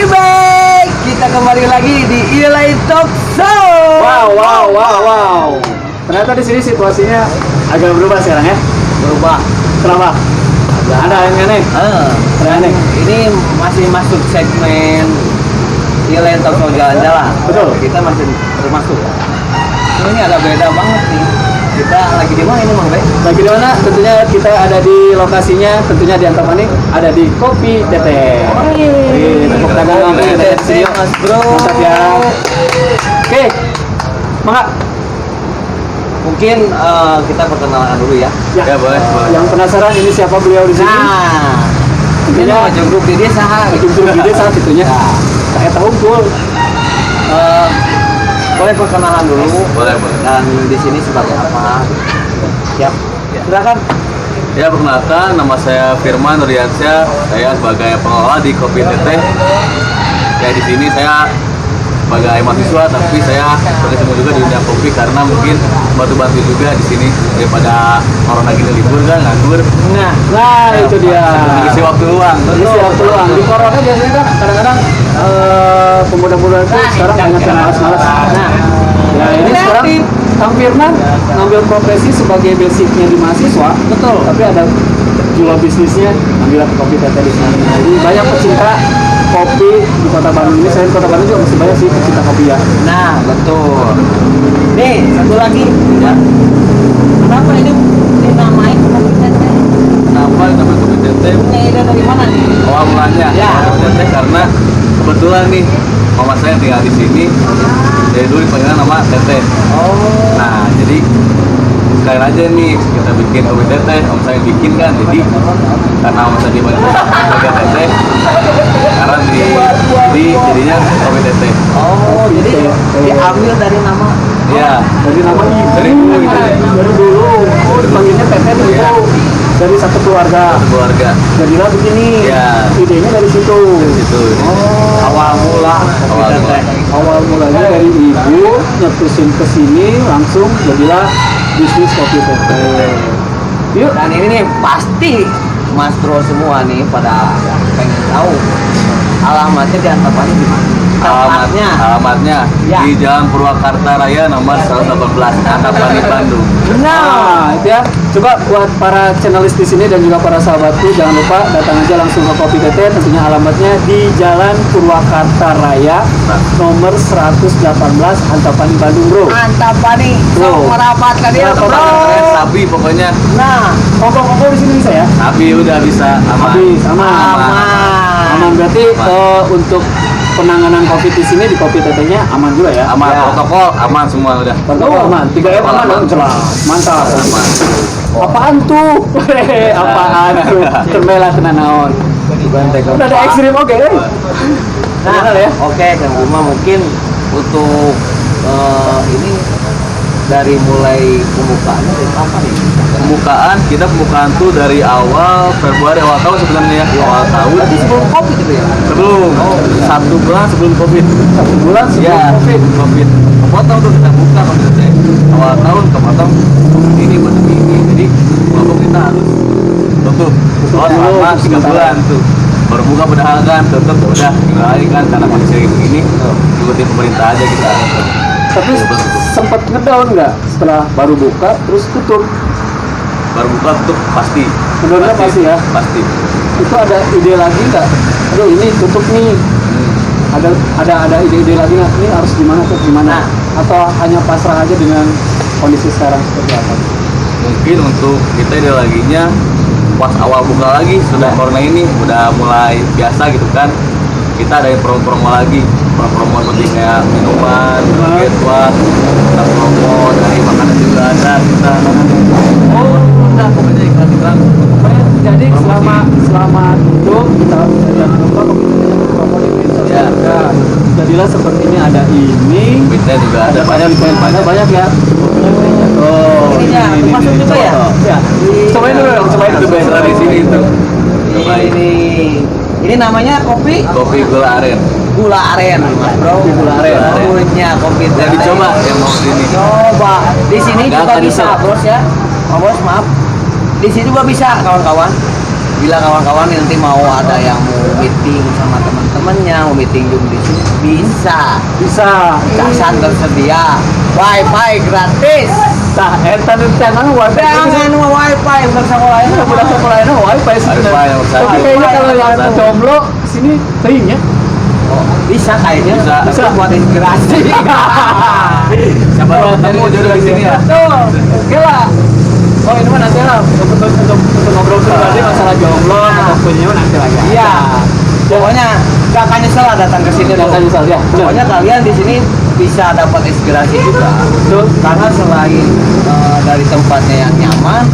back. Kita kembali lagi di Ilai Talk Show. Wow. Ternyata di sini situasinya agak berubah sekarang ya. Berubah. Kenapa? Ada yang aneh? Aneh. Ini masih masuk segmen Ilai Talk Show jalan-jalan. Betul. Kita masih termasuk. Ini agak beda banget nih. Kita lagi di mana ini, Mang Be? Lagi di mana? Tentunya kita ada di lokasinya, tentunya di Antapani, ada di Kopi Teteh. Tepuk tangan Kopi Teteh, Mas Bro. mantap ya. Oke, Mangga. Mungkin kita perkenalan dulu ya. Ya, boleh. Yang penasaran ini siapa beliau di sini? Nah, ini Tentunya nama grup di desa. Ujung gede saat itunya. Saya tahu gol. Boleh perkenalan dulu. Boleh. Dan di sini sebagai apa? Siap. Silakan. Ya, perkenalkan, nama saya Firman Nurdiansyah. Saya sebagai pengelola di Kopi Teteh. Ya, di sini saya sebagai mahasiswa, tapi saya berkecimpung juga di dunia kopi karena mungkin bantu-bantu juga di sini daripada orang lagi libur kan nganggur. Nah itu dia. Isi waktu luang. Isi waktu luang. Di corona biasanya kan kadang-kadang pemuda-pemuda itu sekarang banyak yang malas-malas. Nah, ya ini sekarang Kang Firman ngambil profesi sebagai basicnya di mahasiswa, betul. Tapi ada jiwa bisnisnya ngambil Kopi Teteh di sini. Jadi banyak pecinta kopi di Kota Bandung ini. Selain Kota Bandung juga masih banyak sih pecinta kopi ya. Nah, betul. Nih, satu lagi. Ya. Kenapa ini dinamain Kopi Teteh? Kenapa nama Kopi Teteh? Ini ide dari mana nih? Awal mulanya Ya. Kopi Teteh karena kebetulan nih mama saya yang tinggal di sini. Jadi dulu dipanggilnya nama Teteh. Oh. Nah, jadi sekalian aja nih kita bikin Kopi Teteh, om saya bikin kan, jadi karena om saya dipanggil Kopi Teteh, sekarang jadinya Kopi Teteh. Oh, jadi diambil dari nama. Ya, Dari nama ibu. dari dulu gitu ya, Dari dulu. Oh, dipanggilnya Teteh dulu. Dari satu keluarga. keluarga. Jadilah begini. Ya. Idenya dari situ. Dari situ. Awal mula Kopi Awal Teteh. Awal mulanya dari ibu nyetusin ke sini langsung jadilah bisnis Kopi Teteh. Yuk. Dan ini nih pasti Mas Bro semua nih pada pengen tahu alamatnya di Antapani di mana? Alamatnya Ya. di Jalan Purwakarta Raya nomor 118 Antapani Bandung. Nah, itu ya. Coba buat para channelist di sini dan juga para sahabatku, jangan lupa datang aja langsung ke Kopi Teteh. Tentunya alamatnya di Jalan Purwakarta Raya nomor 118 Antapani Bandung, Bro. Antapani, Bro. sok merapat ke dia, Merapat. Bro. Keren, sabi pokoknya. Nah, Kongko-kongko di sini bisa ya? Sabi udah bisa aman. Habis, aman. Aman berarti untuk penanganan COVID di sini di Kopi Tetehnya aman juga ya? Aman, Ya. protokol aman semua udah. Protokol aman. 3M aman dong, jelas. Mantap. Aman. Apaan tuh? Apaan tuh? Kemela kena naon. Udah ada ekstrim oke. nah, Benar ya? oke, Kang Uma mungkin untuk ini dari mulai pembukaannya dari kapan nih? Pembukaan tuh dari awal Februari, awal tahun sebenarnya ya. Awal tahun. Berarti sebelum COVID gitu ya? Sebelum. Satu bulan sebelum Covid. 1 bulan sebelum Ya, COVID. Covid. Kepotong tuh kita buka maksudnya. Awal tahun kepotong ini pandemi ini. Jadi walaupun kita harus tutup. Tutup dulu, Selama 3 sementara. bulan tuh. Baru buka padahal kan tutup udah lagi kan karena kondisi kayak begini. Ikutin pemerintah aja kita. Tapi sempat ngedown nggak setelah baru buka terus tutup? Baru buka tutup pasti. Sebenarnya pasti ya. Pasti. Itu ada ide lagi nggak? Aduh ini tutup nih. Ada ide-ide lagi nggak? Ini harus gimana tuh gimana? Atau hanya pasrah aja dengan kondisi sekarang seperti apa? Mungkin untuk kita ideologinya pas awal buka lagi sudah corona ini udah mulai biasa gitu kan, kita ada yang promo-promo lagi, promo seperti kayak minuman, paket buat kita promo, dari makanan juga ada kita. Oh udah pokoknya iklan-iklan. Jadi selama tutup kita jangan lupa Kopi Tetehnya promo di medsos Ya. juga. Jadilah seperti ini ada ini. Kita juga ada banyak banyak ya. Oh, Ininya, masuk juga ya? Ya. Cobain dulu dong, cobain itu dulu. biasa di sini itu. Cobain. Ini namanya kopi Kopi gula aren. gula aren, Mas Bro. Kopi gula aren. Punya Kopi Udah Teteh. dicoba yang mau sini. Coba. Di sini Enggak juga akan bisa, bisa. Bos ya. Oh, Bos, maaf. Di sini juga bisa, kawan-kawan. bila kawan-kawan nanti mau ada yang mau meeting sama teman-temannya, mau meeting Zoom di sini bisa. Casan tersedia, wifi gratis. Nah, eta nu channel wifi. Jangan mau wifi bersama lain. Udah sekolahnya wifi sebenarnya. Wifi yang Tapi kayaknya kalau yang jomblo sini sering ya. Oh, bisa kayaknya. Bisa. Tapi buat inspirasi. Siapa tahu ketemu jodoh di sini ya. Tuh, oke lah. Oh ini mah nanti lah untuk ngobrol pribadi masalah jomblo atau punya nanti lagi. Iya. Pokoknya gak akan nyesel lah datang ke sini. Gak akan nyesel, ya. Pokoknya kalian di sini bisa dapat inspirasi juga. Betul. Karena selain dari tempatnya yang nyaman,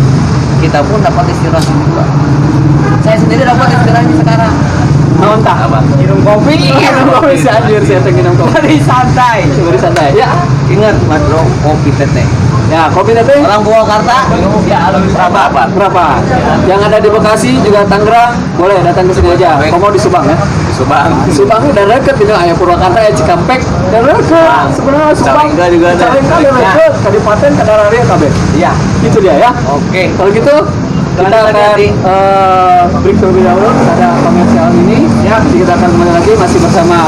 kita pun dapat inspirasi juga. Saya sendiri dapat inspirasi sekarang. Nonton. Apa? Minum kopi. Minum kopi si anjir saya minum kopi. Beri santai. Beri santai. Ya. Ingat Mas Bro, kopi teteh. Ya, kopi teteh. Orang Purwakarta ya Berapa? Yang ada di Bekasi juga Tangerang boleh datang ke sini aja. Kamu mau di Subang ya? Subang. Subang udah deket ini ayah Purwakarta ya Cikampek udah deket. Sebenarnya Subang. Cicalengka juga ada. Cicalengka udah deket. Kabupaten Kadararia KB. Iya. Itu dia ya. Oke. Kalau gitu kita akan break terlebih dahulu. Ada komersial ini ya. Nanti kita akan kembali lagi masih bersama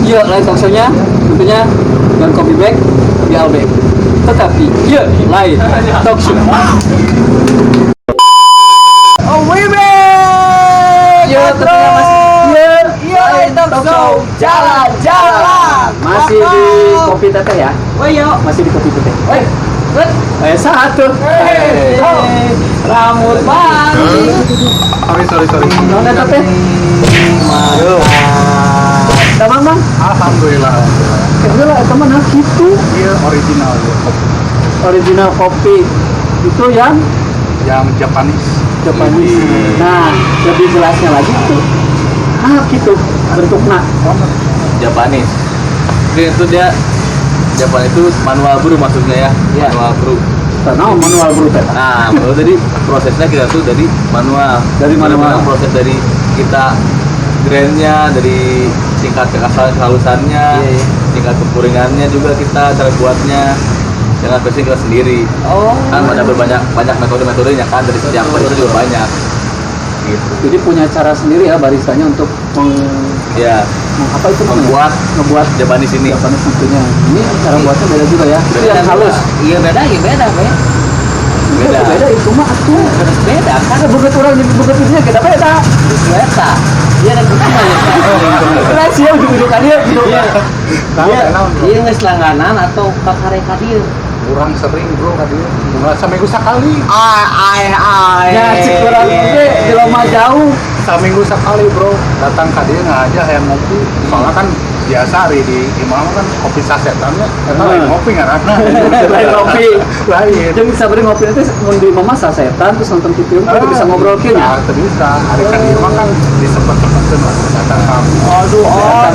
Lain Talk Show-nya tentunya dengan Kopi Bag di Albek. Tetapi Lain Talk Show. Oh, Wibe. Tentunya masih Lain Talk Show. Jalan-jalan. masih di Kopi Teteh ya. Oh iya. Masih di Kopi Teteh. Satu. Hey. Rambut bang. Sorry. Nona Teteh. Teman bang. Alhamdulillah. Kayaknya lah teman gitu. Iya original ya. Original kopi itu yang Yang Japanese. Japanese. Nah, lebih jelasnya lagi tuh. Gitu bentuknya. Japanese. Jadi itu dia Japan itu manual brew maksudnya ya. Iya. Manual brew. Karena manual brew teh. Nah, baru tadi prosesnya kita tuh dari manual. Dari manual. Bagaimana proses dari kita grindnya, dari tingkat kehalusannya, Iya. tingkat kepuringannya juga kita cara buatnya dengan versi kita sendiri. Oh. Kan ada banyak metode-metodenya kan dari setiap barista juga banyak. Gitu. Jadi punya cara sendiri ya baristanya untuk Ya, apa itu namanya? ngebuat Japanese ini. Japanese tentunya. Ini cara buatnya beda juga ya. Itu yang halus. Iya beda. Beda itu mah atuh. Beda kan. Ada buket orang jadi buket itu kita beda. Beda. Iya ada buktinya ya. Kelas ya duduk dia gitu. Iya nggak selangganan atau kakareka dia. Kurang sering bro tadi. Nggak seminggu sekali. Ya cik kurang oke di lama jauh. Seminggu sekali bro. Datang ke dia nggak aja yang ngopi. Soalnya kan biasa hari di Imam kan kopi sasetannya. Kita lagi ngopi nggak karena. Lain ngopi. Lain. Jadi bisa beri ngopi nanti mau di mama sasetan terus nonton TV itu bisa ngobrol ya. Nah, itu bisa. Hari kan Imam kan di sempat-sempat lah. Datang kamu. Aduh,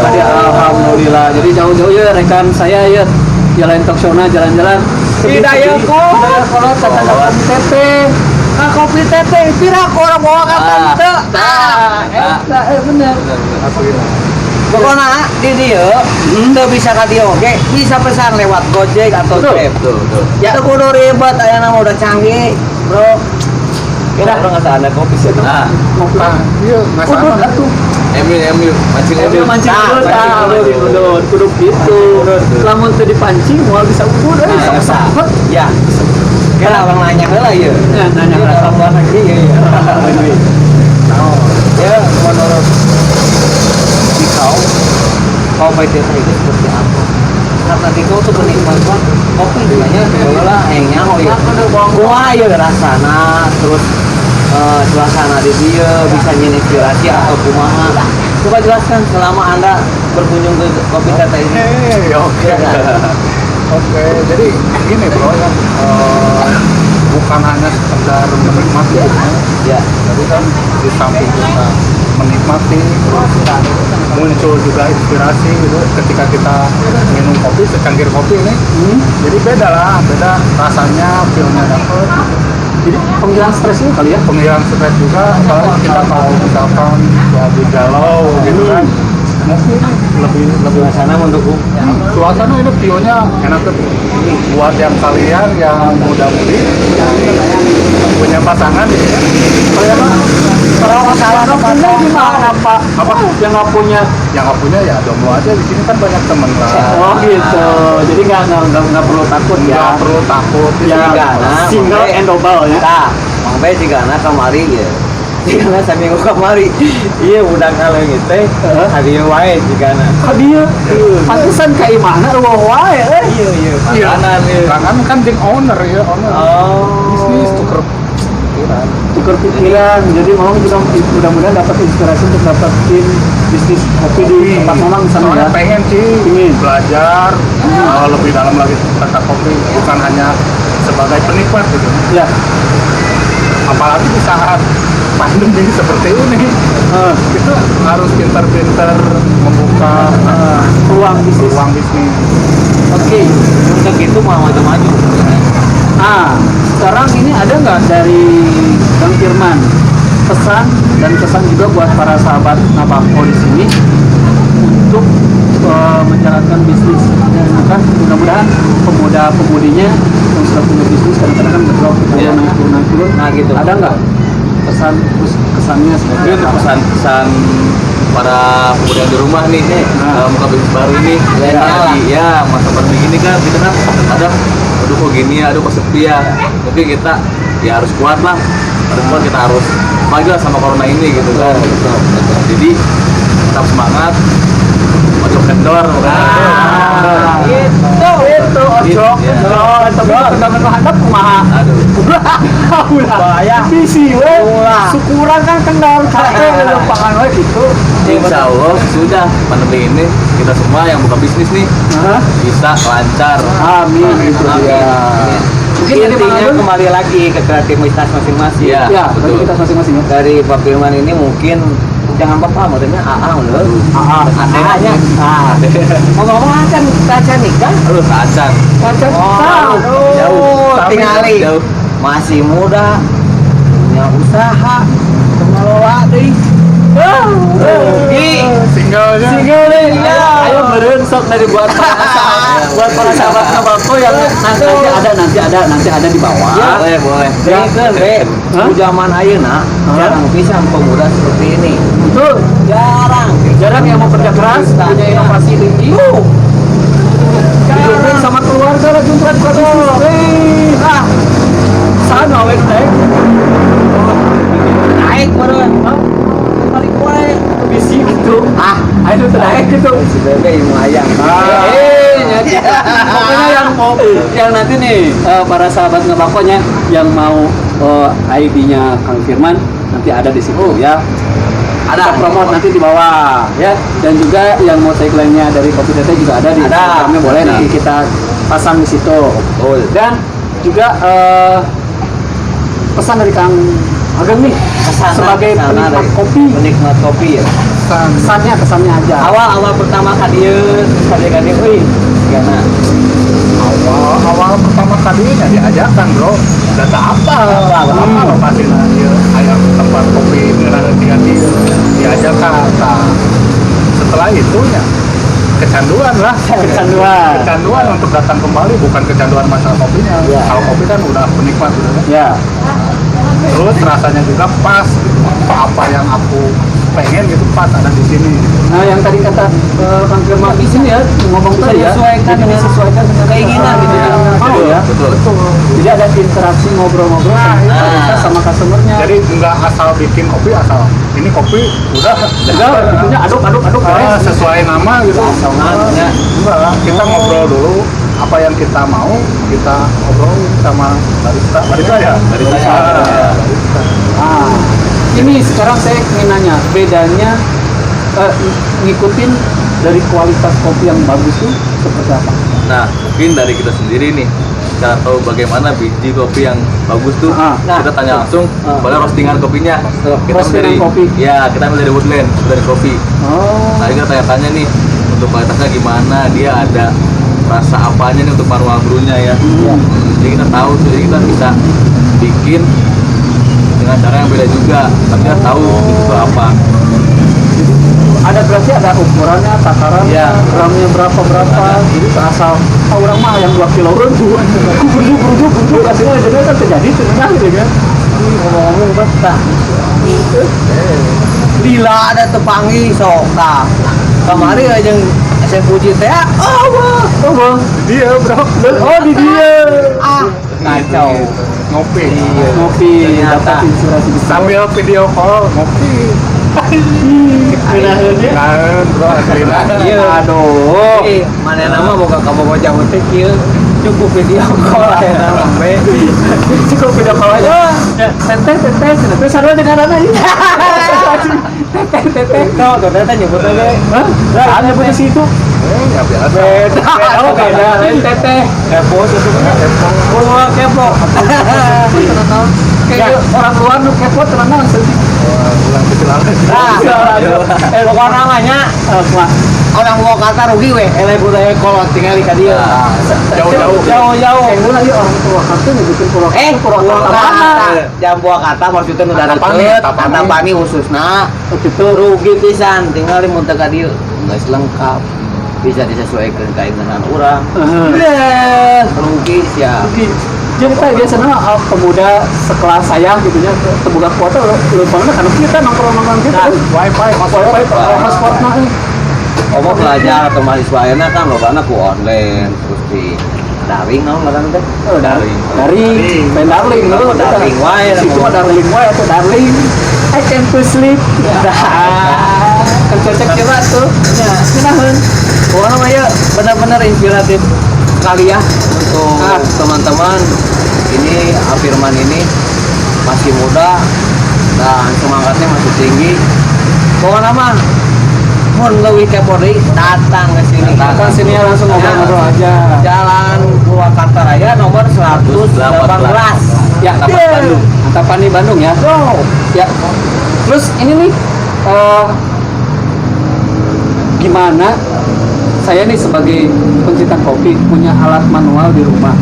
Tadi alhamdulillah. Jadi jauh-jauh ya rekan saya ya. Jalan talk show-na jalan-jalan. Hidayahku. Kalau kata kopi teteh. Kopi teteh, pira orang bawa kata itu. Bener. Pokoknya di dia, itu bisa ke dia oke, bisa pesan lewat Gojek atau Betul. Grab. Tuh. Ya itu kudu ribet, aya nama udah canggih, bro. Kita orang nggak ada kopi sih. Nah, Nah, iya nggak sama. MU mancing Mobil mancing udut, kudu gitu. Lamun teu dipancing moal bisa ukur sok-sok. Ya. Kira orang nanya lah ya. Nanya Iya, orang luar negeri ya. Ya, menurut Dikau, kopi teteh itu seperti apa? Karena Dikau tuh penikmat kopi, banyak lah, engnya oh ya. Wah, ya rasana, terus suasana di dia bisa nyin inspirasi atau kumaha. Coba jelaskan selama Anda berkunjung ke kopi teteh ini. Oke. Oke, jadi gini bro ya, bukan hanya sekedar menikmati Ya. jadi kan di samping kita menikmati terus muncul juga inspirasi gitu ketika kita minum kopi secangkir kopi ini jadi beda rasanya feelnya dapet Jadi penghilang stresnya kali ya. penghilang stres juga kalau kita mau misalkan lagi galau gitu kan ngopi nih lebih Suasana mendukung. suasana ini view-nya enak tuh. Buat yang kalian yang muda-mudi yang punya pasangan gitu ya. Kalau masalah punya gimana Pak? Apa Yang nggak punya? yang nggak punya ya jomblo aja, di sini kan banyak temen lah. Oh gitu. Jadi nggak perlu takut Nggak ya. perlu takut. Ya, Nah, single makanya- and double ya. Nah, Mang Bay jika anak kamari ya. Jika anak sambil kamari, iya udah kalau gitu, hadiah wae jika anak. Dia pantesan kayak mana lu wae Iya iya. Iya. Makanan ya. Kan kan jeung owner ya, owner. Oh. Bisnis tuker. tukar pikiran. Jadi mau kita mudah-mudahan dapat inspirasi untuk dapetin bisnis kopi di tempat Mamang sana Soalnya ya. pengen sih Ingin. belajar lebih dalam lagi tentang kopi, bukan hanya sebagai penikmat gitu. Ya. Apalagi di saat pandemi seperti ini, kita harus pintar-pintar membuka Peluang bisnis. ruang bisnis. Oke. Untuk itu mau maju-maju. Sekarang ini ada nggak dari Bang Firman pesan dan kesan juga buat para sahabat Nabako di sini untuk menjalankan bisnis? Kan mudah-mudahan pemuda-pemudinya yang sudah punya bisnis kadang-kadang kan ngedrop Iya. naik turun. Nah, gitu. Ada nggak pesan terus kesannya Mungkin seperti untuk apa? pesan-pesan para pemuda yang di rumah nih, buka bisnis baru ini, Ya, lagi ya masa pandemi ini kan kita kan kadang aduh kok gini ya, aduh kok sepi ya. Mungkin kita ya harus kuat lah, kita harus maju lah sama corona ini gitu kan. Jadi tetap semangat, maju kendor. Itu ojo. Iya. Tapi kadang-kadang hadap kumaha. Aduh. Bahaya. Bisi we. Syukuran kan kendor capek lapangan we gitu. Insya Allah sudah pandemi ini kita semua yang buka bisnis nih Hah? bisa lancar. Amin itu Amin. ya. Mungkin dari Bang Intinya Agun? kembali lagi ke kreativitas masing-masing. Iya. Ya, betul. bagi kita masing-masing ya. Dari Pak Firman ini mungkin jangan apa maksudnya menurut adanya ngomong akan kaca nikah Aduh, lancar. Kaca Jauh. tinggali Jauh. masih muda punya usaha pengelola deh Singlenya Ayo meureun sok dari buat para sahabat Nabako yang nanti ada di bawah. Boleh. jadi kan Hah? zaman ayeuna jarang pisan pemuda seperti ini Betul. Jarang yang mau kerja keras, punya inovasi tinggi. Didukung sama keluarga lah juntrat kado. Nah, sana we naik meureun balik wae bisi gitu. Ayo naik gitu. si bebe yang melayang Pokoknya yang nanti nih para sahabat Nabakonya yang mau ID-nya Kang Firman nanti ada di situ ya. Ada promote nanti di bawah ya, dan juga yang mau tagline-nya dari Kopi Tete juga ada di Instagramnya, boleh nanti kita pasang di situ. Dan juga pesan dari Kang Ageng nih sebagai penikmat kopi ya kesannya aja. awal pertama kadieu euy gana awal pertama kalinya diajakan bro, data apa lo pasti ayam tempat kopi ganti diajakan. Nah, setelah itu ya kecanduan lah, kecanduan untuk datang kembali, bukan kecanduan masalah kopinya. Kalau kopi kan udah penikmat udah kan. Ya. Terus rasanya juga pas gitu. Apa yang aku pengen gitu pas ada di sini gitu. Nah, yang tadi kata Kang Firman di sini ya, ngomong tadi ya, jadi disesuaikan dengan keinginan gitu ya. Mau ya. Betul. Jadi ada interaksi ngobrol-ngobrol sama customernya. Jadi nggak asal bikin kopi, asal ini kopi udah Udah, aduk sesuai nama gitu. Songannya Enggak lah, kita ngobrol dulu apa yang kita mau, kita ngobrol sama barista ya. Barista. Ah, ini sekarang saya ingin nanya, bedanya ngikutin dari kualitas kopi yang bagus tuh seperti apa? Nah, mungkin dari kita sendiri nih, cara tahu bagaimana biji kopi yang bagus tuh, kita tanya langsung pada roastingan kopinya. Kita Roastingan dari kopi. Ya, kita ambil dari Woodland, dari kopi. Oh, Nah, kita tanya-tanya nih untuk kualitasnya gimana, dia ada rasa apanya nih untuk manual brew-nya ya. Jadi kita tahu tuh, jadi kita bisa bikin dengan cara yang beda juga, tapi kita tahu itu apa. ada pasti ada ukurannya, takarannya, Iya. gramnya berapa. Jadi asal orang mah yang 2 kilo tuh, burjuk, hasilnya jadi kan terjadi sebenarnya gitu kan. Ngomong-ngomong betah. Lila ada tepangi sok tah. Kamari aja saya puji teh. Oh, Dia bro. oh di dia. Kacau. Ngopi. Ngopi, Ternyata. dapat inspirasi besar. Sambil video call ngopi. Nah, bro akhirnya. Iya. Aduh. Mana nama boga kamu bocah utek ieu. Cukup video call ya nama we. Cukup video call aja. Teteh sadar dengan anak ini. Teteh. Tuh ternyata nyebut aja. Hah? Ada punya situ. Ya biasa. Oh, beda. Teteh. Kepo sesuatu. Oh, kepo. Kayak orang luar nu kepo tenang sedih. Ulang kecil aja. Nah, pokoknya namanya orang mau kata rugi we, budaya kolot tinggal di dia. Jauh-jauh. Jauh-jauh. Yang dulu lagi orang tua kata nyebutin Purwakarta. mana? Jam Purwakarta maksudnya nu udah Antapani, deket, Antapani. Antapani khususna. Itu rugi pisan, tinggal di muntah ka dieu. Geus lengkap. Bisa disesuaikan keinginan orang. Rugi sia. Jadi kita biasanya pemuda sekelas saya gitu ya, terbuka kuota lu pernah karena kita nongkrong kita Nah, Wifi. hotspot nah. Omong belajar atau mahasiswa enak kan lo karena ku online terus di daring naon ngaran teh. Dari darling lu Darling wae. situ mah darling wae atau darling I can to sleep kan cocok coba tuh ya kunaheun Pokoknya mah ya benar-benar inspiratif sekali ya untuk teman-teman. Ini Afirman ini masih muda dan semangatnya masih tinggi. Pokoknya mah mun leuwih kepo deui datang ke sini. datang sini ya langsung ngobrol-ngobrol aja Jalan Purwakarta Raya nomor 118. ya Bandung. Antapani Bandung ya ya terus ini nih gimana saya nih sebagai pencinta kopi punya alat manual di rumah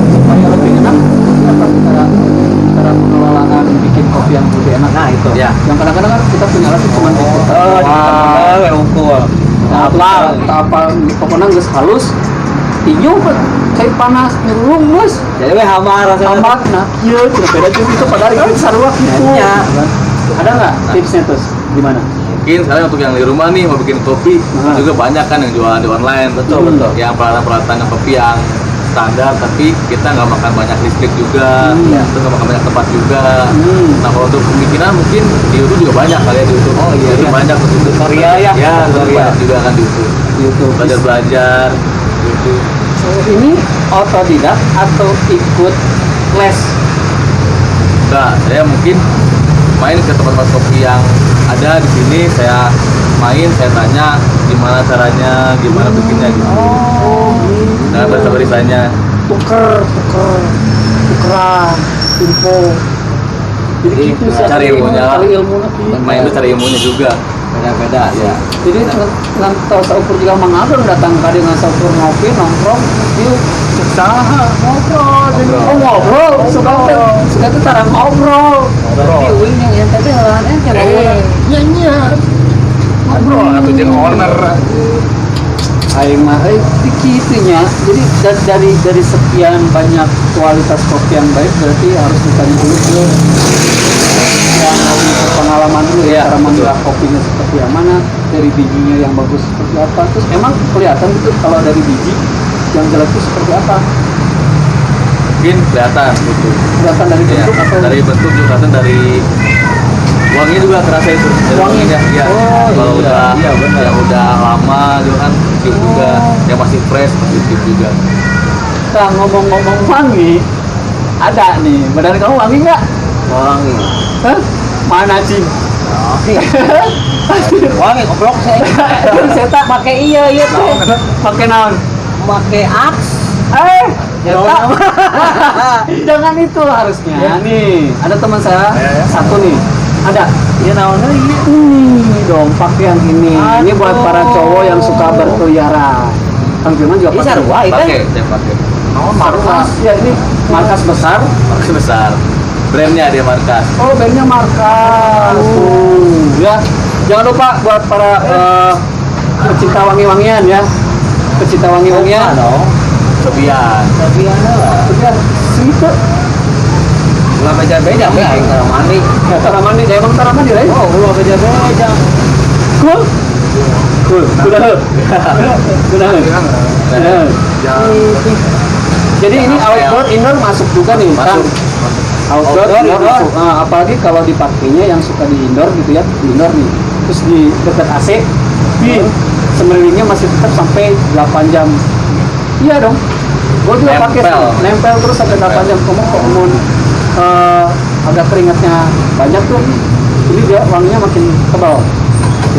supaya lebih enak apa cara pengelolaan bikin kopi yang lebih enak. Nah itu ya. Yang kadang-kadang kan kita punya alat cuma diputar. Ukur. Apa pokoknya nggak halus. Inyo kayak panas nyerung mas. Jadi we hamar rasanya. Sambat nah iya tidak beda juga itu padahal itu sarua gitu. Iya. Ada nggak tipsnya terus gimana? Mungkin sekarang untuk yang di rumah nih mau bikin kopi juga banyak kan yang jualan di online. Betul. Yang peralatan kopi yang standar tapi kita nggak makan banyak listrik juga, terus nggak makan banyak tempat juga. Nah kalau untuk pemikiran mungkin di YouTube juga banyak kali ya di YouTube. Oh iya, YouTube iya. banyak di YouTube. Tutorial ya. Ya tutorial Tutorial. juga kan di YouTube. YouTube. Belajar YouTube. Ini otodidak atau ikut les? Nah, saya mungkin main ke tempat-tempat kopi yang ada di sini, saya main, saya tanya gimana caranya, gimana bikinnya gitu. Nah, bahasa-bahasanya. tukeran info jadi Jadi, gitu sih cari ilmunya lah. cari ilmu nanti Main itu cari ilmunya juga. Beda-beda ya. jadi dengan tahu saukur juga mengatur datang kali dengan saukur ngopi nongkrong yuk Usaha ngobrol. oh ngobrol suka tuh cara ngobrol Berarti uing yang ente teh helaan ente Iya. Ngobrol atau jeung owner. aing mah dikitunya jadi dari sekian banyak kualitas kopi yang baik berarti harus ditanya dulu ke yang lebih berpengalaman dulu ya cara mengolah kopinya seperti yang mana dari bijinya yang bagus seperti apa terus emang kelihatan gitu kalau dari biji yang jelek itu seperti apa Mungkin kelihatan gitu. kelihatan dari Ya, bentuk atau dari bentuk juga kelihatan, dari wanginya juga kerasa itu. Dari Wanginya? ya. Oh, Kalau iya. udah Iya, benar. yang udah lama juga kan cium juga. Yang masih fresh masih cium juga. nah ngomong-ngomong wangi ada nih badan kamu wangi nggak? wangi. Hah? Mana Cing? Wangi goblok saya. Saya tak pakai iya tuh. Pakai naon? Make aks. Jangan, jangan itu harusnya. Nih, ada teman saya satu nih. Ada. Ya naon deui. Ini dong, pakai yang ini. Ini buat para cowok yang suka berkeliaran. Kang Firman juga Ini pakai. sarua itu. Pakai, saya pakai. Markas. Ya ini markas besar. Markas besar. Brandnya dia markas. Oh, bandnya markas. Ya. Jangan lupa buat para pecinta wangi-wangian ya. Pecinta wangi-wangian. dong. Sebian. Sabiana lah. Udah segitu. Ulah beja-beja be aing tara mandi. Ya taraman di emang taraman di lain. Oh, ulah beja-beja. Cool. Cool. Sudah. Sudah. Ya, Jadi ini outdoor, indoor masuk juga nih, Kang. Masuk. Outdoor, Outdoor, indoor indoor. masuk. Nah, apalagi kalau dipakainya yang suka di indoor gitu ya, di indoor nih. Terus di dekat AC, semelingnya masih tetap sampai 8 jam. Iya dong. Gue juga pakai Nempel. nempel terus sampai 8 jam. Kemudian agak keringatnya banyak tuh. Jadi dia wanginya makin tebal.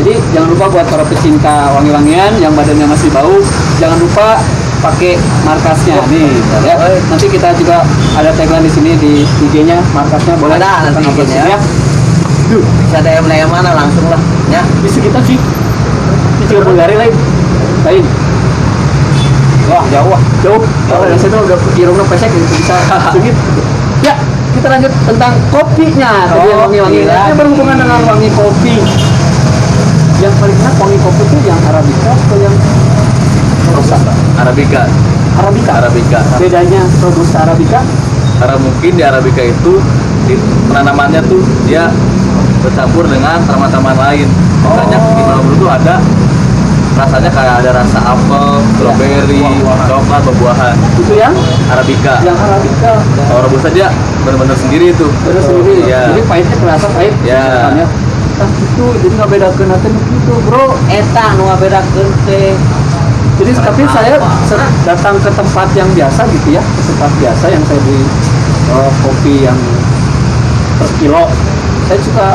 Jadi jangan lupa buat para pecinta wangi-wangian yang badannya masih bau, jangan lupa pakai markasnya nih ya. Nanti kita juga ada tagline di sini di IG-nya, markasnya boleh Ada, nanti kita IG-nya. ya. Duh, Bisa DM mana langsung lah ya. bisa kita sih. Ini juga Bulgari lain. Wah, jauh ah. Jauh. Kalau dari situ udah irungnya pesek gitu bisa sedikit. Ya, kita lanjut tentang kopinya. Tadi yang wangi-wangi. iya. Ini berhubungan dengan wangi kopi. Yang paling enak wangi kopi itu yang Arabica atau yang Robusta? Arabica. Arabica. Arabica. Bedanya Robusta Arabica? Karena mungkin di Arabica itu di penanamannya tuh dia bercampur dengan tanaman-tanaman lain. Makanya di Marlboro tuh ada rasanya kayak ada rasa apel, strawberry, coklat, buah-buahan. Itu yang Arabica. Arabica. Kalau Robusta dia benar-benar sendiri tuh. Terus sendiri. Iya. Jadi pahitnya terasa pahit. Ya. misalnya. Nah, itu jadi nggak bedakan nanti begitu, bro. Eta nu ngabedakeun teh. Jadi tapi saya datang ke tempat yang biasa gitu ya, ke tempat biasa yang saya beli kopi yang per kilo. Saya suka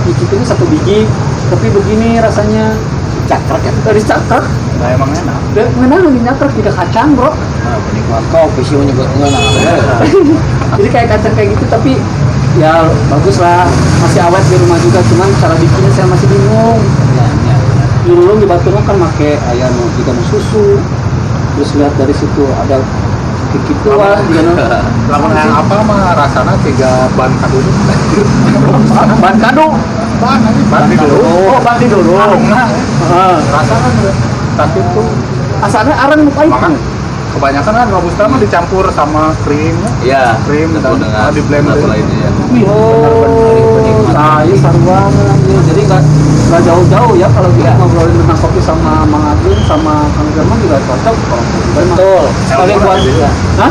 nyicipinnya 1 biji, tapi begini rasanya cakrek ya, dari cakrek. nah emang enak. Dan mana lagi cakrek tidak kacang, bro. Nah, penikmat kopi sih nyebut ngeunang. Jadi kayak kacang kayak gitu, tapi ya bagus lah, masih awet di rumah juga. Cuman cara bikinnya saya masih bingung. Dulu di Baturna kan make ayam juga susu, terus lihat dari situ ada kikituan juga Lamun yang apa mah rasana 3 ban kado. ban kado. Ban di dulu. Oh, ban dulu. Arungna rasana tapi tuh Asalnya arang nu pahit. makan kebanyakan kan Robusta mah dicampur sama krim. Iya. Krim Betul dan dengan di blend apa lainnya ya. Oh, saya sarwa jadi nggak jauh-jauh ya kalau kita ngobrolin tentang kopi sama Mang Agung sama Kang Jerman juga cocok. Betul. Sekali buat, hah?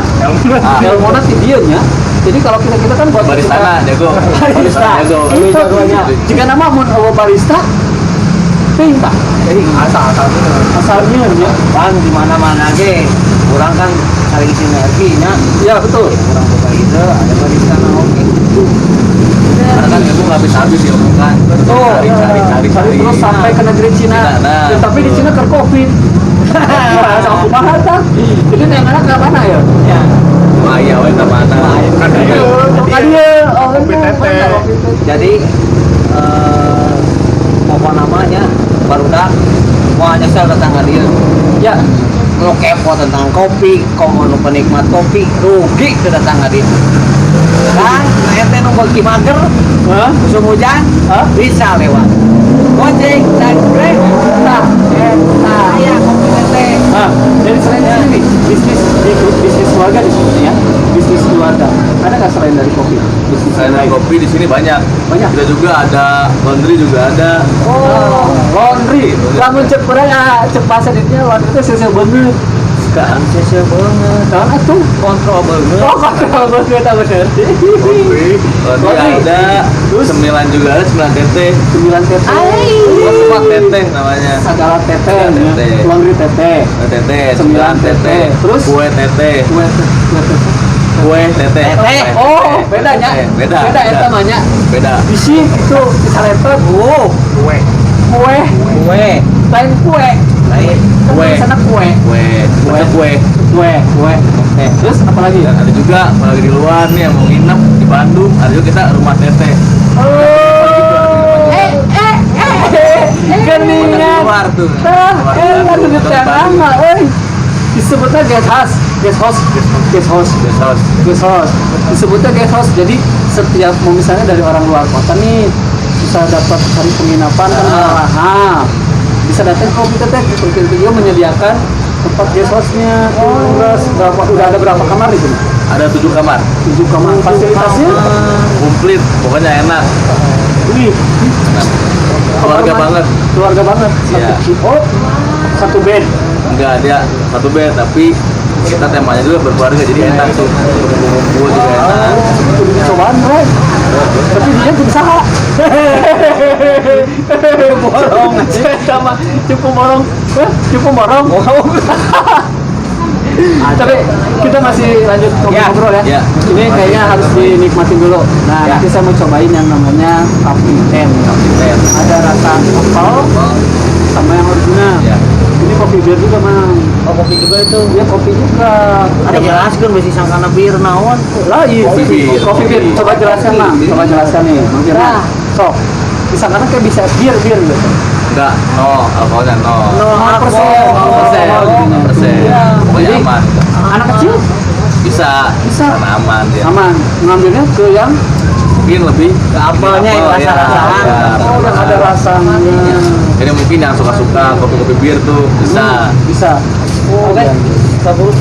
Elmona sih dia nya. Jadi kalau kita kan buat Baristana jago. barista. Jago. Itu jagonya. Jika nama mun barista, pinta. Jadi asal Asalnya ya. Kan di mana-mana ge kurang kan saling sinerginya. Ya betul. Kurang boga ide ada barista na oke. Karena kan itu nggak habis-habis ya omong kan. Betul. Cari Terus sampai ke negeri Cina. Nah. Ya, tapi di Cina ke Covid. Sama kumaha tah. Jadi yang anak ke mana ya? Ya. Maya we ke mana? kan dia. Kopi teteh. Jadi apa namanya? Barudak mau nyesel datang ke dia. Ya. Lo kepo tentang kopi, komo nu penikmat kopi, rugi kedatang ke dia. Kan, ente nu bagi mager, Hah? musim hujan, Hah? bisa lewat. Gojek dan Grab, nah, ya kopi teteh. Nah, dari selain dari sini nih, bisnis keluarga di sini ya, bisnis keluarga. Ada nggak selain dari kopi? Bisnis Selain dari kopi di sini banyak. Banyak. Kita juga ada laundry juga ada. Oh, laundry. Lamun cek pernah cek pasar itu laundry itu sesuai banget. Sekarang saya banget, Karena tuh kontrol banget. oh kontrol banget apa bener? Laundry Laundry. ada. Terus? 9 juga ada 9 teteh. 9 teteh. Semua teteh namanya. Segala teteh, ya. Teteh. Laundry teteh. Teteh, 9 9 teteh. Terus? Kue teteh. Kue teteh. Kue teteh. Teteh. Oh, bedanya. Beda. Beda ya namanya. Beda. Bisi itu bisa lepet. Oh, Kue. kue. Kue, Lain kue. lain. Kue. Sana kue. Kue. Ada kue. Kue. Terus apa lagi? Dan ada juga kalau lagi di luar nih yang mau nginep di Bandung, ada juga kita rumah teteh. Geningan. Di luar tuh. Kan duit yang lama, disebutnya guest house. Disebutnya guest house. Jadi setiap mau misalnya dari orang luar kota nih, bisa dapat cari penginapan kan mahal. Bisa datang kopi teteh juga menyediakan tempat guest house-nya. Terus udah ada berapa kamar di sini? Ada 7 kamar. 7 kamar. Fasilitasnya Komplit, pokoknya enak. wih, Keluarga banget. keluarga banget. Iya. Satu bed. Enggak ada satu bed, tapi kita temanya juga berkeluarga, jadi enak tuh. Kumpul juga enak. Itu cobaan, bro. Tapi dia tidak salah. Borong. Sama cukup borong. Cukup borong. Tapi kita masih lanjut ngobrol ya. Ya. Ini kayaknya harus dinikmatin dulu. Nah, Ya. nanti saya mau cobain yang namanya Coffee Ten. Ada rasa apel sama yang original. Ya. Ini kopi bir juga, Mang. Oh, kopi juga itu. Dia kopi juga. Ada jelaskan besi sangkana bir naon. Lah, iya. Kopi bir. Kopi bir. Coba jelaskan, Mang. Coba jelaskan nih, Mang Firman. Nah. So, di sana kayak bisa bir gitu. Enggak, alkoholnya no. 0%. 0%. Iya. Pokoknya Jadi, aman. anak kecil Bisa. Bisa. Karena aman ya. aman. Ngambilnya ke yang Mungkin lebih Ke apelnya yang apel, ya. rasa-rasaan. Ya, yang ada rasanya. Jadi mungkin yang suka-suka kopi-kopi bir tuh bisa. Bisa. Oke. Sabus.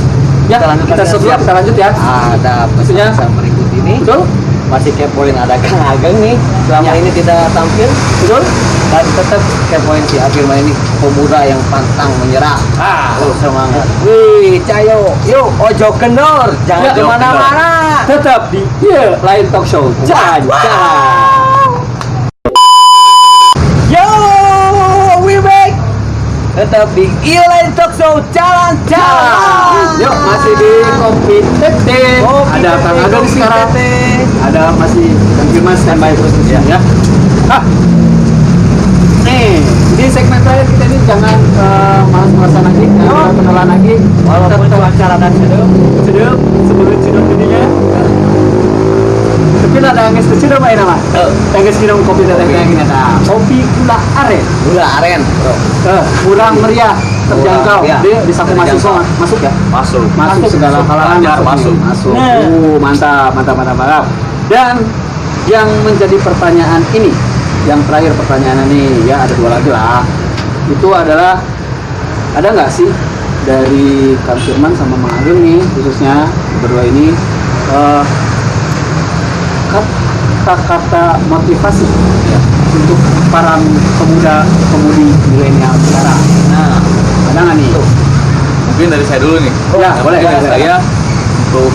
Ya, Kita lanjut kita lagi. sebelum Siap. kita lanjut ya. Ada Maksudnya? pesan berikut ini. Betul? Masih kepoin ada Kang Ageng nih. Selama Ya. ini tidak tampil Betul? dan tetap kepoin si Afirman ini pemuda yang pantang menyerah. Oh, semangat. Wih, Cayo, yuk ojo kendor, jangan Ya, kemana-mana. Tetap di Lain Talk Show. Jalan-jalan. Yo, we back. Tetap di Lain Talk Show, jalan-jalan. Yuk, masih di Kopi Tete. Ada Kang Ageng sekarang. Ada masih Kang Firman standby terus di sini ya. Nih, di segmen terakhir kita ini jangan malas-malasan lagi, jangan kenalan lagi. Walaupun cuaca rada Sedep, sebelum ciduk jadinya. Tapi ada yang nges mah nama. Yang nges minum kopi Tete kayak gini ada. Kopi gula aren. gula aren, bro. Murah meriah, terjangkau. Murah, Dia di saku mahasiswa terjangkau. masuk ya. Masuk. Masuk segala kalangan Pelajar masuk. masuk. Masuk. Mantap. Dan yang menjadi pertanyaan ini, yang terakhir pertanyaan ini ya ada 2 lagi lah. Itu adalah ada nggak sih dari Kang Firman sama Mang Ageng nih khususnya berdua ini kata-kata motivasi ya, untuk para pemuda-pemudi milenial sekarang. Nah, Ada nggak nih? Mungkin dari saya dulu nih. Ya, Yang boleh, penting dari boleh. saya untuk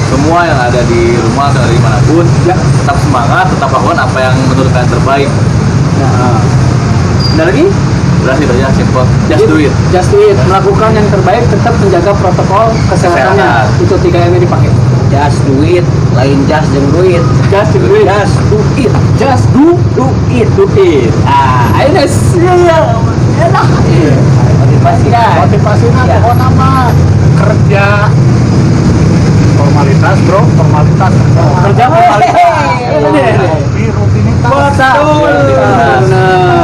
semua yang ada di rumah atau dari manapun, Ya. tetap semangat, tetap lakukan apa yang menurut kalian terbaik. Nah, ada lagi? Udah itu aja, simple. Just do it. Just do it. Melakukan yang terbaik, tetap menjaga protokol kesehatannya. Kesehatan. Itu 3M yang dipakai. just do it, lain just jeung duit. Just do it. Just do it. Just do it. Do it. Ayo deh. Enak. Motivasi kan. Motivasinya Ya. pokoknya mah kerja formalitas bro, formalitas. Kerja formalitas. Kopi rutinitas. Betul. Benar.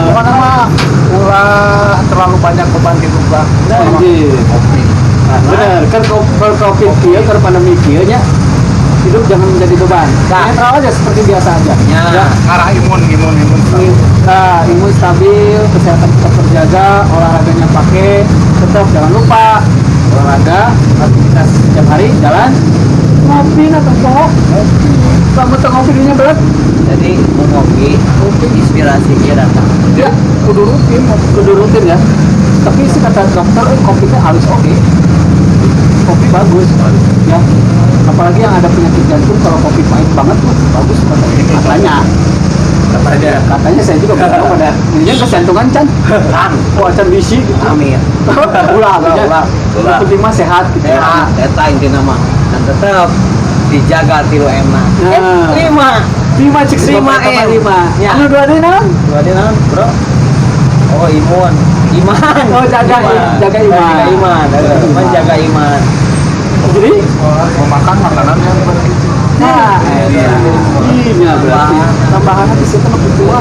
Pokoknya mah ulah terlalu banyak beban hidup lah. Anjir. Kopi. Benar, kan kalau COVID kieu keur pandemi kieu nya hidup jangan menjadi beban. Netral aja seperti biasa aja. Ya. Arah imun. Nah, imun stabil, kesehatan tetap terjaga, olahraganya pakai, tetap jangan lupa olahraga, aktivitas setiap hari, jalan, ngopi atau kok, kamu tuh ngopi dunia berat, Jadi mau ngopi, inspirasinya datang. ya, kudu rutin ya. Tapi sih kata dokter, kopinya halus oke, kopi bagus, ya. Apalagi yang ada penyakit jantung, kalau kopi pahit banget tuh bagus katanya. Katanya saya juga belum tahu pada ini kesantungan Chan. Wah Chan bisi gitu. Amin. Ulah. Ulah. Yang penting mah sehat gitu ya. Sehat, eta intinya mah. Dan tetap dijaga 3M. Nah. 5 cek 5M. 5. Ya. Anu 2 deui naon? Dua dia naon, bro? Oh, iman. Oh, jaga iman. Jaga iman. Menjaga iman. Jadi Memakan makanan yang bergizi. nah, ini berarti tambahan di situ mah tua.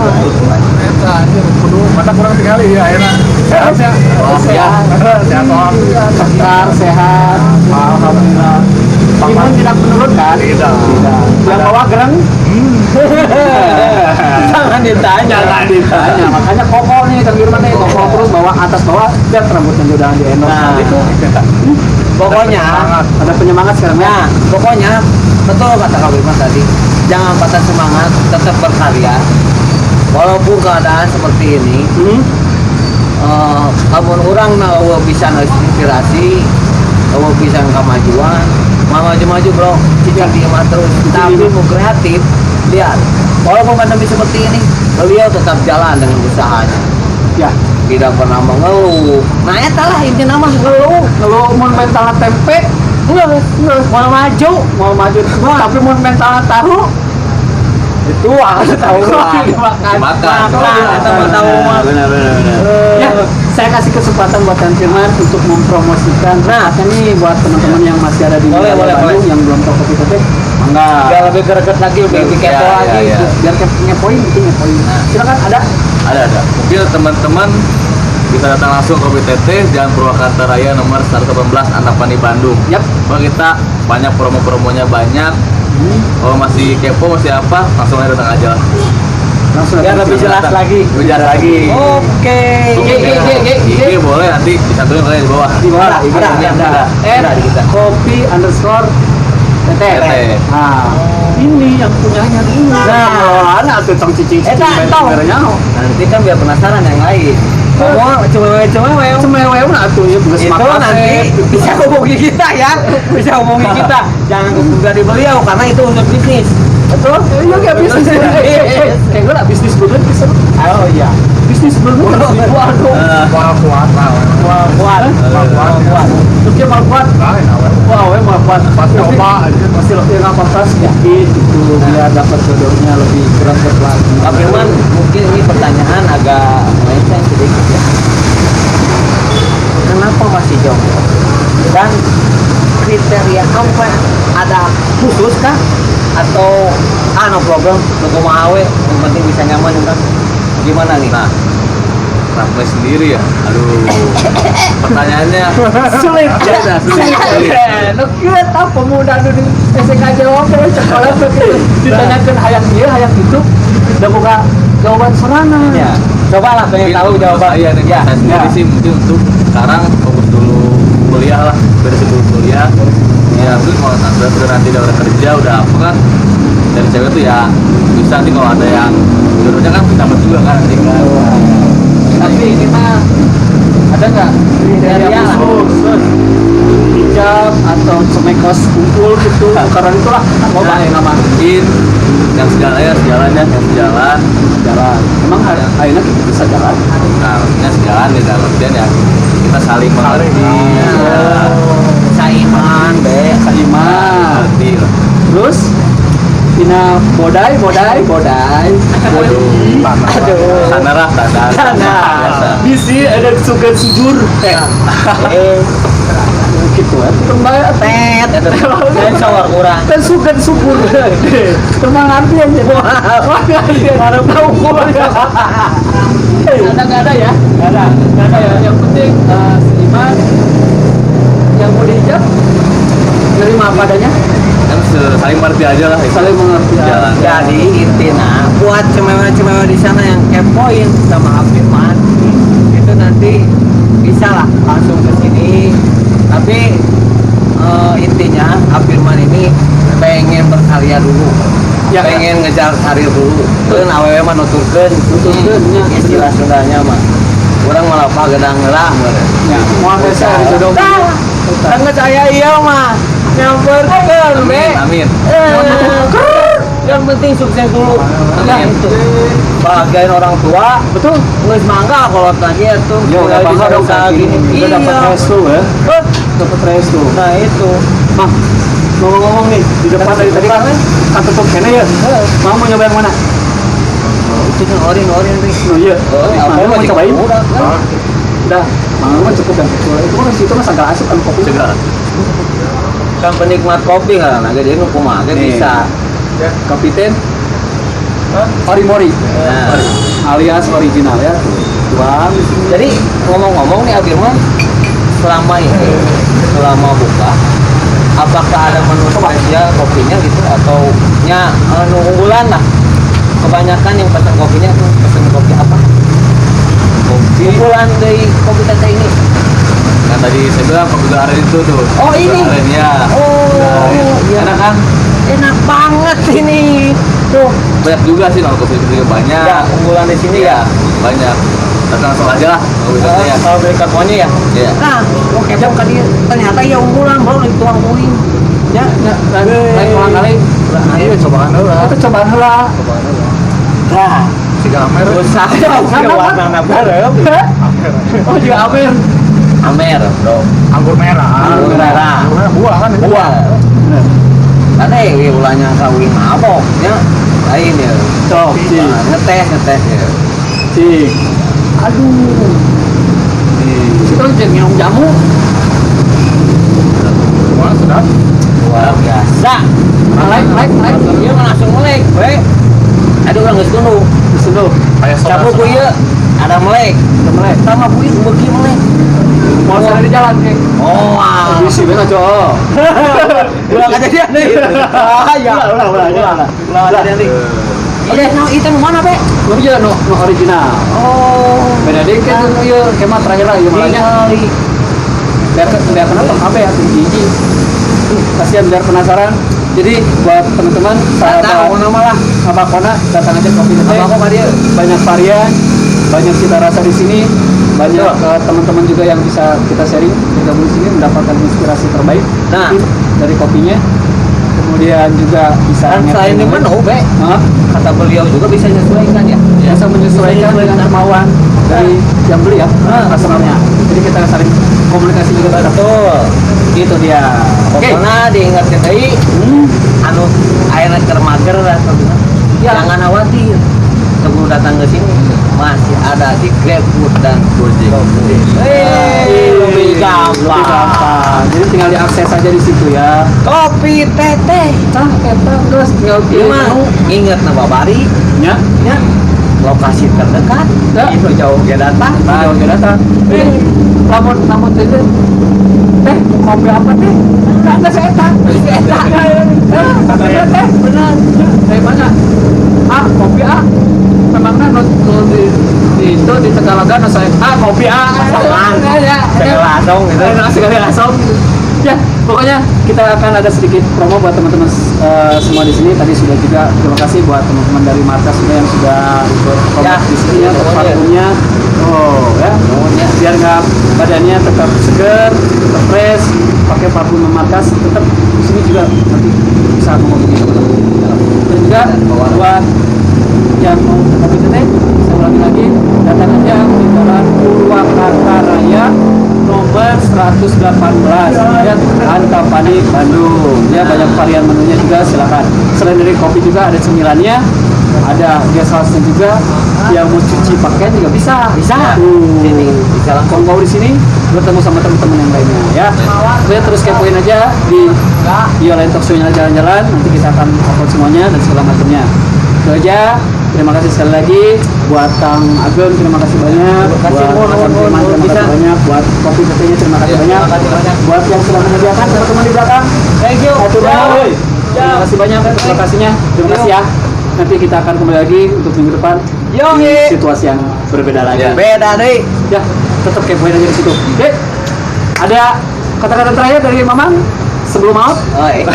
Eta anjir kudu mata kurang sekali ya enak. Sehat ya. Sehat. Sehat toh. Segar, sehat. Alhamdulillah. Imun tidak menurun kan? Tidak. Yang bawa gereng? Jangan jangan ditanya. Jangan ditanya. Makanya kokoh nih Kang Firman nih, kokoh terus bawa atas bawah, lihat rambutnya udah di endorse. Nah, Itu pokoknya ada penyemangat sekarang ya. nah, pokoknya betul kata Kak Firman tadi. Jangan patah semangat, tetap berkarya. Walaupun keadaan seperti ini, kamu orang bisa inspirasi, kamu bisa kemajuan, mau maju-maju bro, cicak dia mah terus. Tapi mau kreatif, lihat, walaupun pandemi seperti ini, beliau tetap jalan dengan usahanya. Ya, Tidak pernah mengeluh. Nah, eta lah intinya nama mengeluh. kalau mau mental tempe, Enggak, mau maju. mau maju tapi mau mental tahu Itu harus tahu lah. dimakan. Dimakan. Eta mah tahu mah. Benar. Ya, saya kasih kesempatan buat Kang Firman untuk mempromosikan. Nah. Ini buat teman-teman yang masih ada di Boleh, wilayah boleh, Bandung boleh. yang belum tahu kopi teteh, mangga. Biar lebih greget lagi, lebih kepo Ya, lagi. ya, ya. Biar ngepoin, itu ngepoin. Silakan ada. Ada. Mungkin teman-teman bisa datang langsung ke BTT Jalan Purwakarta Raya nomor 118 Antapani Bandung. Yap. Bahwa kita banyak promo-promonya banyak. Kalau masih kepo masih apa, langsung aja datang aja lah. Langsung Biar datang. lebih jelas lagi. Lebih jelas lagi. Oke. IG boleh nanti disatuin kalian di bawah. Di bawah, Ada, ada. Ada di kita. Kopi underscore teteh. Teteh. Nah, ini yang punyanya ini. Nah, anak tuh tong cicing. tahu. Nanti kan biar penasaran yang lain. Kamu cuma Cemewe mah atuh ya geus itu makan nanti bisa hubungi kita ya, bisa hubungi kita. Jangan hubungi beliau karena itu untuk bisnis. Betul? Iya kayak bisnis banget. Kayak gue lah bisnis banget bisa. Oh iya. Bisnis banget. Waduh. Kuat lah. Kuat. Terus dia mal kuat. Lain awal. Wow, mal kuat. Pas coba aja. Masih lebih nggak pantas yakin gitu biar dapat jodohnya lebih berat lagi. Pak Firman, mungkin ini pertanyaan agak melenceng sedikit ya. Kenapa masih jomblo? Dan kriteria apa ada khusus kah? Atau no problem, nunggu mawe, yang penting bisa nyaman kan? Gimana nih? Nah, Ramai sendiri ya. Aduh. Pertanyaannya Sulit. sulit. Lu kira tahu pemuda dulu SK jawab kalau sekolah tuh ditanyakan hayang dia, hayang itu, udah buka jawaban sorangan. Ya, coba lah pengen tahu jawaban. Iya nih, Ya, saya sendiri ya. sih mungkin untuk sekarang fokus dulu kuliah lah, beres dulu kuliah. Ya, mungkin kalau udah nanti udah kerja, udah apa kan, dari cewek tuh ya bisa nanti kalau ada yang jodohnya kan dapat juga kan nanti kan. tapi ini mah ada nggak kriteria lah? khusus hijab atau semekos kumpul gitu karena itulah mau bahaya nama Mungkin yang sejalan ya sejalannya, yang sejalan. jalan emang akhirnya kita bisa jalan Nah, maksudnya sejalan di dalam artian ya kita saling mengerti. Ya, Saiman, be. seiman mengerti lah. terus Ina bodai Waduh, sana lah, biasa. bisi ada suka sujur gitu kan kembali Tet, dan sawar kurang. dan suka syukur teman arti aja ada tahu nggak ada ya nggak ada ya yang penting seiman yang mau dihijab nerima apa adanya Kan saling mengerti aja lah. saling mengerti Jalan. Jadi intinya buat cewek-cewek di sana yang kepoin sama Afirman itu nanti bisa lah langsung ke sini. Tapi intinya Afirman ini pengen berkarya dulu, Ya, pengen ngejar karir dulu. Kan awewe mah nuturkeun, ya. istilah Sundanya mah. Urang malah pagedang ngeurah ya mau saya dijodohin kan saya iya mah nyamperkeun be. Amin. Yang penting sukses dulu. Ya itu. Bahagiain orang tua, betul geus mangga kalau tadi itu. yo mulai nggak bisa dong usaha gini. kita dapat Iya. restu ya dapat restu Nah itu. Mah, ngomong-ngomong nih, di depan dari tadi kan tutup kene ya. Mau nyoba yang mana? Itu kan orin nih. Oh iya. Apa Mau masih cobain? udah kan? Udah, mau cukup kan? Itu kan situ mah agak asik kan kopi. Segera. Kan penikmat kopi kan, nah jadi nu kumaha ge Nih. bisa. Kapiten Orimori Nah, alias original ya. Tuang. jadi ngomong-ngomong nih Afirman selama ini selama buka apakah ada menu spesial kopinya gitu atau nya anu unggulan lah kebanyakan yang pesan kopinya tuh pesan kopi apa? Kopi. Kumpulan dari kopi teteh ini. Kan tadi saya bilang kopi gula aren itu tuh. Oh, ini? Gula aren ya. Oh, iya. Enak kan? Enak banget ini. Tuh, Banyak juga sih kalau kopi juga banyak. ya unggulan di sini ya. Banyak. Datang langsung aja lah kopi teteh ya. Kalau beli kartuannya ya. Iya. Nah, mau kecap kan dia ternyata ya unggulan baru dituang kuing. Ya, lain ulang kali. Ayo cobaan heula. Itu cobaan heula. Nah, Siga Amer. dosa warna bareng. Oh, juga Amer. Amer, bro. Anggur merah. Anggur merah. Anggur merah buah kan itu. Buah. Bener. Tadi ulahnya kawin mabok ya. Lain ya. Cok, cing. Ngetes ya. Cing. Aduh. Situ jeung minum jamu. Wah, sedap. Luar biasa. Melek. Dia mah langsung melek, we. Aduh orang geus kudu. Disuduh. Kayak soda. Campur ku ieu ada melek. Udah melek. Sama ku ieu beuki melek. Mau sana di jalan kek. Oh, Bisi bener, Cok. ulang aja dia nih. Ah, ya. Ulang aja dia nih. Itu mana, Be? Lu aja no original. Oh. Beda deh kan ieu kemah terakhir lah ieu malahnya. Biar kenapa KB ya gigi. Kasihan biar penasaran. Jadi buat teman-teman Tahu nama lah. Abakona datang aja kopi teteh. Apa kok dia? Banyak varian, banyak cita rasa di sini. Banyak teman-teman juga yang bisa kita sharing bergabung di sini mendapatkan inspirasi terbaik Nah. dari kopinya. Kemudian juga bisa Dan selain itu menu, Be, Hah? kata beliau juga bisa menyesuaikan ya. Bisa menyesuaikan dengan kemauan dari yang beli ya, customer-nya. Jadi kita saling komunikasi juga terhadap Betul. itu dia. Oke. Pokoknya diingatkan tadi, anu airnya kermager lah, Ya. jangan khawatir. Sebelum datang ke sini masih ada di GrabFood dan Gojek. Lebih gampang. Jadi tinggal diakses aja di situ ya. Kopi teteh. Nah, kita terus tinggal pilih Gimana? menu. Ingat nama Bari, Ya, ya. Lokasi terdekat. Ya. Itu jauh dia datang. jauh ke datang. Lamun itu. Teh, kopi apa teh? Enggak saya tak. Saya teh. Benar. Dari mana? Kopi memangnya di itu di Tegalaga saya kopi Pasangan. Sekali langsung gitu. sekali langsung. Ya, pokoknya kita akan ada sedikit promo buat teman-teman semua di sini. Tadi sudah juga terima kasih buat teman-teman dari markas juga yang sudah ikut promo Ya, di sini ya, semuanya. parfumnya. Oh, ya. Biar nggak badannya tetap segar, tetap fresh, pakai parfum markas, tetap di sini juga nanti bisa ngomongin teman-teman. Dan juga buat yang mau ke kopi teteh, saya ulangi lagi, datang aja di Jalan Purwakarta Raya nomor 118 ya, Antapani, Bandung. Ya, banyak varian menunya juga, silakan. Selain dari kopi juga ada cemilannya, ada guest house-nya juga. Yang mau cuci pakaian juga bisa. Sini bisa langsung. Kalau mau di sini bertemu sama teman-teman yang lainnya ya. Kalian terus kepoin aja di online talk show-nya jalan-jalan. Nanti kita akan upload semuanya dan segala macamnya. Itu aja. Terima kasih sekali lagi buat Kang Ageng, terima kasih banyak. Terima kasih, Buat Kang Firman, terima kasih banyak. Buat kopi tetehnya terima kasih banyak. Terima kasih banyak. Buat yang sudah menyediakan teman-teman di belakang. Thank you. Satu dua. Terima kasih banyak terima kasihnya. Terima kasih ya. Nanti kita akan kembali lagi untuk minggu depan di situasi yang berbeda lagi. Ya. Beda deh. Ya, tetap kepoin aja di situ. Oke. Ada kata-kata terakhir dari Mamang sebelum out? Oi.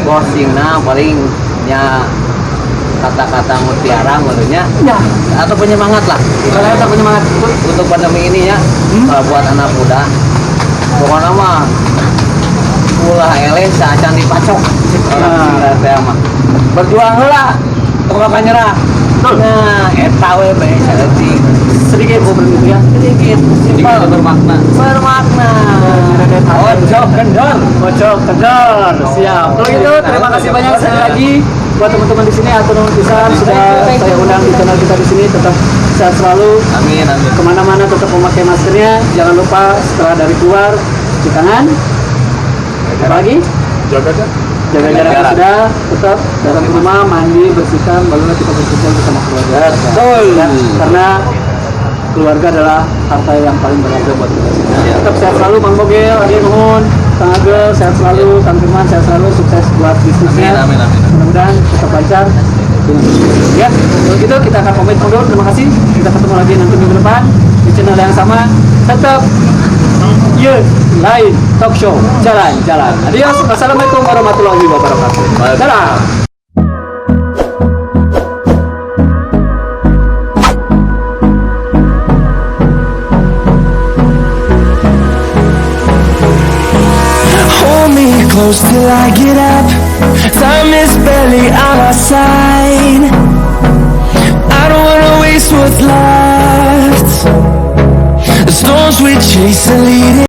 Bosingna paling nya kata-kata mutiara menurutnya Ya, atau penyemangat lah. kalian tak punya semangat itu. Untuk pandemi ini ya, buat anak muda. Pokoknya mah ulah eleh saacan dipacok. Orang teh mah. Berjuang heula. Tong nyerah. Nah, eta we bae saeutik. Sedikit begitu ya. Sedikit simpel bermakna. Ojo kendor. Ojo kendor. Siap. Kalau gitu terima kasih banyak sekali lagi buat teman-teman di sini atau pisan sudah saya undang di channel kita di sini. Tetap sehat selalu. Amin. Kemana-mana tetap memakai maskernya. Jangan lupa setelah dari keluar cuci tangan. Apa lagi? Jaga aja. Jaga jarak sudah. Tetap datang ke rumah mandi bersihkan barulah kita berkumpul bersama keluarga. Betul. Ya, karena keluarga adalah harta yang paling berharga buat kita semua. Tetap sehat selalu Bang Bogel, Adi Nuhun. Kang Agel sehat selalu, Kang Firman sehat selalu, sukses buat bisnisnya. Amin, amin, amin. Mudah-mudahan tetap lancar. Ya, kalau gitu kita akan pamit mundur. Terima kasih. Kita ketemu lagi nanti minggu depan di channel yang sama. Tetap lain talk show jalan-jalan. Adios. Wassalamualaikum warahmatullahi wabarakatuh. Dadah. Hold me close till I get up. Time is barely on our side. I don't wanna waste what's left. The storms we chase are leading